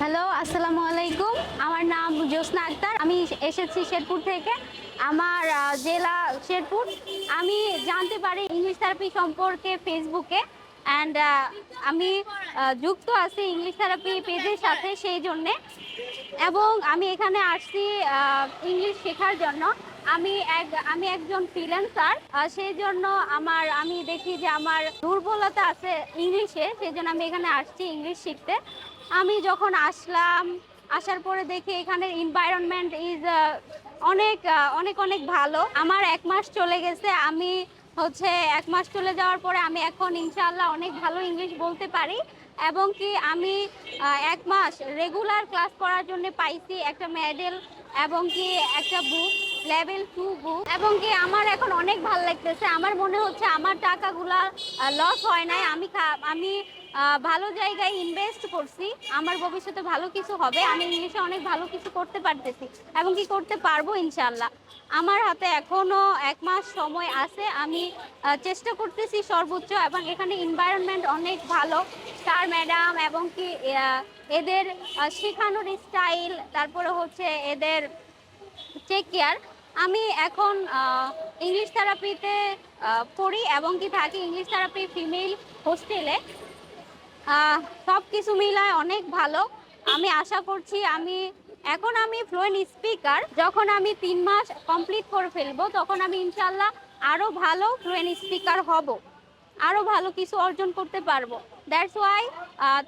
Hello, আসসালামু আলাইকুম। আমার নাম জ্যোৎস্না আক্তার। আমি এসেছি শেরপুর থেকে। আমার জেলা শেরপুর। আমি জানতে পারি ইংলিশ থেরাপি সম্পর্কে ফেসবুকে। অ্যান্ড আমি যুক্ত আছি ইংলিশ থেরাপি পেজের সাথে সেই জন্যে। এবং আমি এখানে আসছি ইংলিশ শেখার জন্য। আমি একজন ফ্রিল্যান্সার, সেই জন্য আমি দেখি যে আমার দুর্বলতা আছে ইংলিশে, সেই জন্য আমি এখানে আসছি ইংলিশ শিখতে। আমি যখন আসার পরে দেখি এখানের এনভায়রনমেন্ট ইজ অনেক অনেক অনেক ভালো। আমার 1 মাস চলে গেছে। হচ্ছে 1 মাস চলে যাওয়ার পরে আমি এখন ইনশাআল্লাহ অনেক ভালো ইংলিশ বলতে পারি। এবং কি আমি 1 মাস রেগুলার ক্লাস করার জন্য পাইছি একটা মেডেল এবং কি একটা বুক, লেভেল 2 বুক। এবং কি আমার এখন অনেক ভালো লাগতেছে। আমার মনে হচ্ছে আমার টাকাগুলা লস হয় নাই। আমি ভালো জায়গায় ইনভেস্ট করছি। আমার ভবিষ্যতে ভালো কিছু হবে। আমি ইংলিশে অনেক ভালো কিছু করতে পারতেছি এবং কি করতে পারবো ইনশাল্লাহ। আমার হাতে এখনো 1 মাস সময় আছে। আমি চেষ্টা করতেছি সর্বোচ্চ। এবং এখানে এনভায়রনমেন্ট অনেক ভালো, স্যার ম্যাডাম এবং কি এদের শেখানোর স্টাইল, তারপরে হচ্ছে এদের টেক কেয়ার। আমি এখন ইংলিশ থেরাপিতে পড়ি এবং কি থাকি ইংলিশ থেরাপি ফিমেল হোস্টেলে। সব কিছু মিলায় অনেক ভালো। আমি আশা করছি আমি ফ্লুয়েন্ট স্পিকার। যখন আমি 3 মাস কমপ্লিট করে ফেলবো তখন আমি ইনশাল্লাহ আরও ভালো ফ্লুয়েন্ট স্পিকার হব, আরও ভালো কিছু অর্জন করতে পারবো। That's why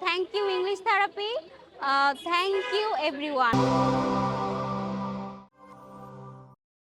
thank you English therapy, thank you everyone.